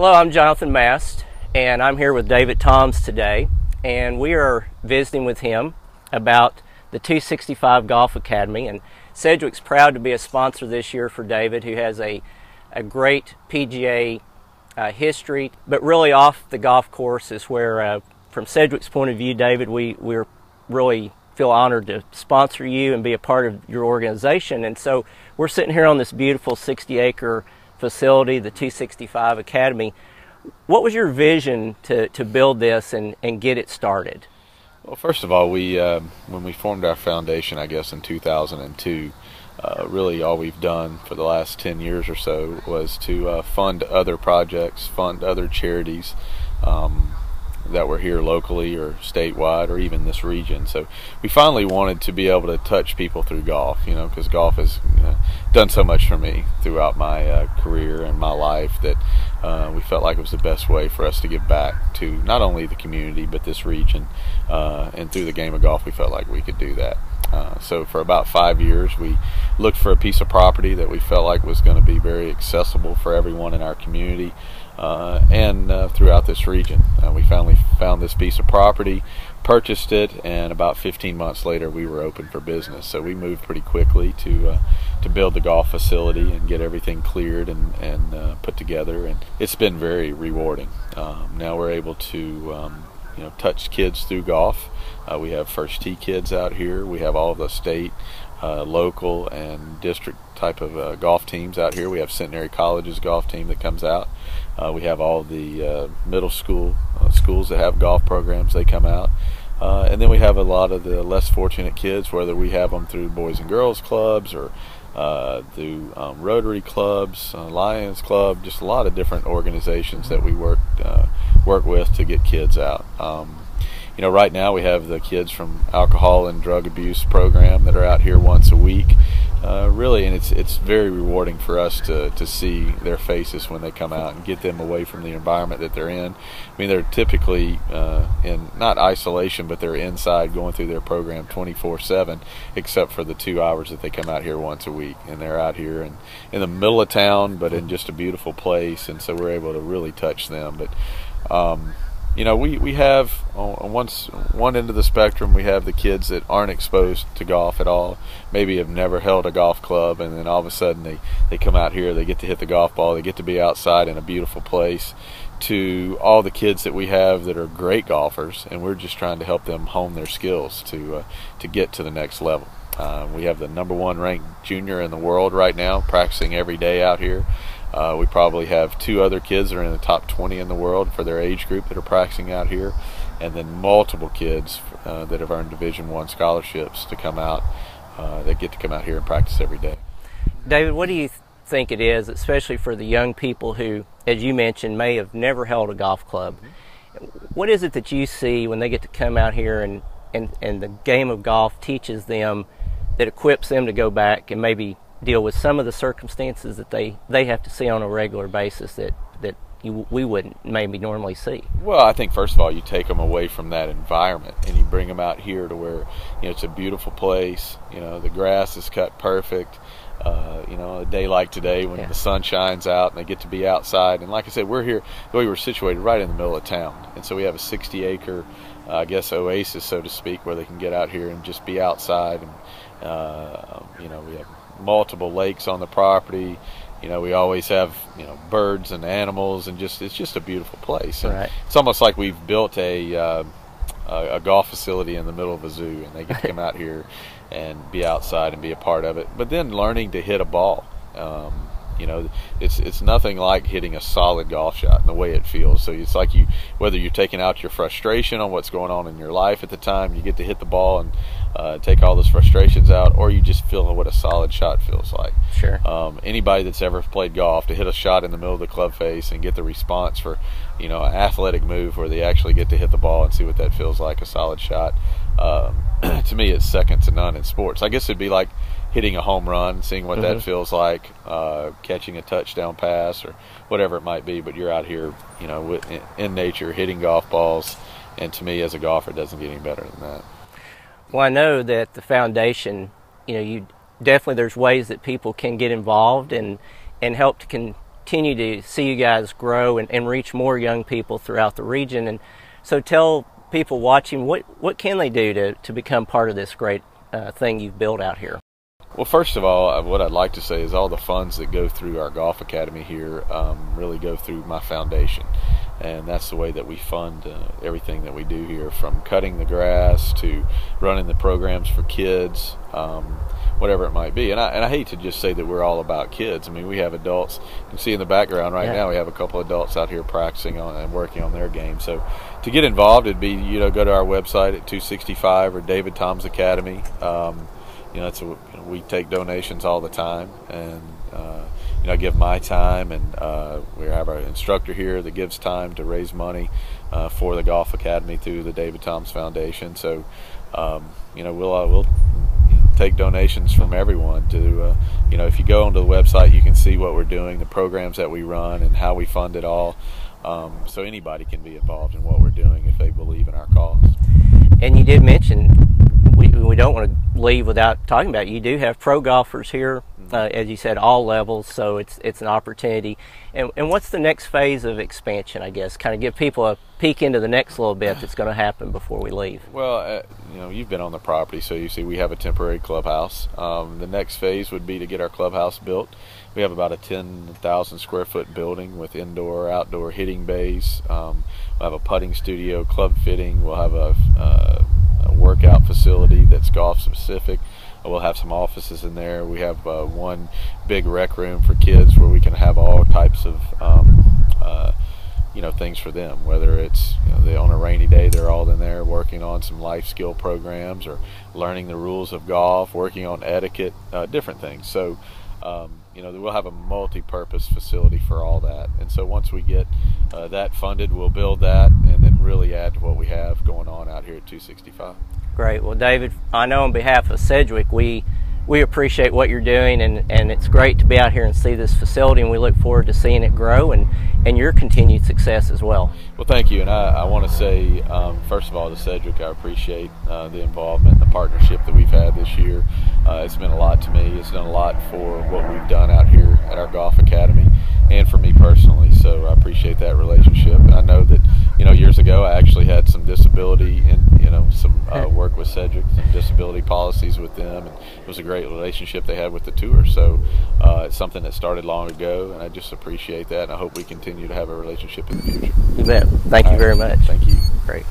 Hello, I'm Jonathan Mast, and I'm here with David Toms today, and we are visiting with him about the 265 Golf Academy. And Sedgwick's proud to be a sponsor this year for David, who has a great PGA history, but really off the golf course is where, from Sedgwick's point of view, David, we're really feel honored to sponsor you and be a part of your organization. And so we're sitting here on this beautiful 60-acre facility, the 265 Academy. What was your vision to build this and get it started? Well, first of all, when we formed our foundation, I guess in 2002, really all we've done for the last 10 years or so was to fund other projects, fund other charities that were here locally or statewide or even this region. So we finally wanted to be able to touch people through golf, because golf has done so much for me throughout my career and my life that we felt like it was the best way for us to give back to not only the community but this region, and through the game of golf we felt like we could do that. So for about 5 years we looked for a piece of property that we felt like was going to be very accessible for everyone in our community and throughout this region. We finally found this piece of property, purchased it, and about 15 months later we were open for business. So we moved pretty quickly to build the golf facility and get everything cleared and put together, and it's been very rewarding. Now we're able to touch kids through golf. We have first tee kids out here. We have all the state, local, and district type of golf teams out here. We have Centenary College's golf team that comes out. We have all the middle school schools that have golf programs. They come out. And then we have a lot of the less fortunate kids, whether we have them through Boys and Girls Clubs or through Rotary Clubs, Lions Club, just a lot of different organizations that we work with to get kids out. Right now we have the kids from alcohol and drug abuse program that are out here once a week. Really, and it's very rewarding for us to see their faces when they come out and get them away from the environment that they're in. I mean, they're typically in not isolation, but they're inside going through their program 24/7, except for the 2 hours that they come out here once a week. And they're out here in the middle of town, but in just a beautiful place, and so we're able to really touch them. But we have on one end of the spectrum, we have the kids that aren't exposed to golf at all, maybe have never held a golf club, and then all of a sudden they come out here, they get to hit the golf ball, they get to be outside in a beautiful place, to all the kids that we have that are great golfers, and we're just trying to help them hone their skills to get to the next level. We have the #1 ranked junior in the world right now practicing every day out here. We probably have 2 other kids that are in the top 20 in the world for their age group that are practicing out here, and then multiple kids that have earned Division I scholarships to come out, that get to come out here and practice every day. David, what do you think it is, especially for the young people who, as you mentioned, may have never held a golf club? What is it that you see when they get to come out here and the game of golf teaches them, that equips them to go back and maybe deal with some of the circumstances that they have to see on a regular basis that we wouldn't maybe normally see? Well, I think first of all you take them away from that environment and you bring them out here to where it's a beautiful place. The grass is cut perfect. A day like today when the sun shines out and they get to be outside. And like I said, we're here, we're situated right in the middle of town, and so we have a 60-acre oasis, so to speak, where they can get out here and just be outside. And we have multiple lakes on the property. We always have birds and animals, and it's just a beautiful place. And it's almost like we've built a golf facility in the middle of a zoo, and they get to come out here and be outside and be a part of it. But then learning to hit a ball. It's nothing like hitting a solid golf shot and the way it feels. So it's like whether you're taking out your frustration on what's going on in your life at the time, you get to hit the ball and take all those frustrations out, or you just feel what a solid shot feels like. Sure. Anybody that's ever played golf, to hit a shot in the middle of the club face and get the response for an athletic move where they actually get to hit the ball and see what that feels like, a solid shot, to me it's second to none in sports. I guess it'd be like hitting a home run, seeing what that feels like, catching a touchdown pass or whatever it might be. But you're out here, in nature, hitting golf balls, and to me, as a golfer, it doesn't get any better than that. Well, I know that the foundation, you definitely, there's ways that people can get involved and help to continue to see you guys grow and reach more young people throughout the region. And so tell people watching, what can they do to become part of this great thing you've built out here? Well, first of all, what I'd like to say is all the funds that go through our golf academy here really go through my foundation, and that's the way that we fund everything that we do here, from cutting the grass to running the programs for kids, whatever it might be. And I hate to just say that we're all about kids. I mean, we have adults. You can see in the background right now we have a couple of adults out here practicing on and working on their game. So to get involved, it'd be, go to our website at 265 or David Tom's Academy. We take donations all the time, and I give my time, and we have our instructor here that gives time to raise money for the golf academy through the David Tom's Foundation. So we'll take donations from everyone. To if you go onto the website, you can see what we're doing, the programs that we run, and how we fund it all. So anybody can be involved in what we're doing if they believe in our cause. And you did mention, we don't want to leave without talking about it. You do have pro golfers here, as you said, all levels, so it's an opportunity. And what's the next phase of expansion, I guess? Kind of give people a peek into the next little bit that's going to happen before we leave. Well, you've been on the property, so you see we have a temporary clubhouse. The next phase would be to get our clubhouse built. We have about a 10,000 square foot building with indoor, outdoor hitting bays. We'll have a putting studio, club fitting. We'll have a workout facility that's golf specific. We'll have some offices in there. We have one big rec room for kids where we can have all types of things for them, whether it's on a rainy day they're all in there working on some life skill programs or learning the rules of golf, working on etiquette, different things. So we'll have a multi-purpose facility for all that. And so once we get that funded, we'll build that and then really add to what we have going on out here at 265. Great. Well, David, I know on behalf of Sedgwick, we appreciate what you're doing, and it's great to be out here and see this facility, and we look forward to seeing it grow and your continued success as well. Well, thank you. And I want to say, first of all, to Sedgwick, I appreciate the involvement and the partnership that we've had this year. It's meant a lot to me. It's done a lot for what we've done out here at our golf academy and for me personally. So I appreciate that relationship. And I know that, years ago I actually had some disability and, some work with Sedgwick, some disability policies with them. And it was a great relationship they had with the tour. So it's something that started long ago, and I just appreciate that. And I hope we continue to have a relationship in the future. You bet. Thank you very much. Thank you. Great.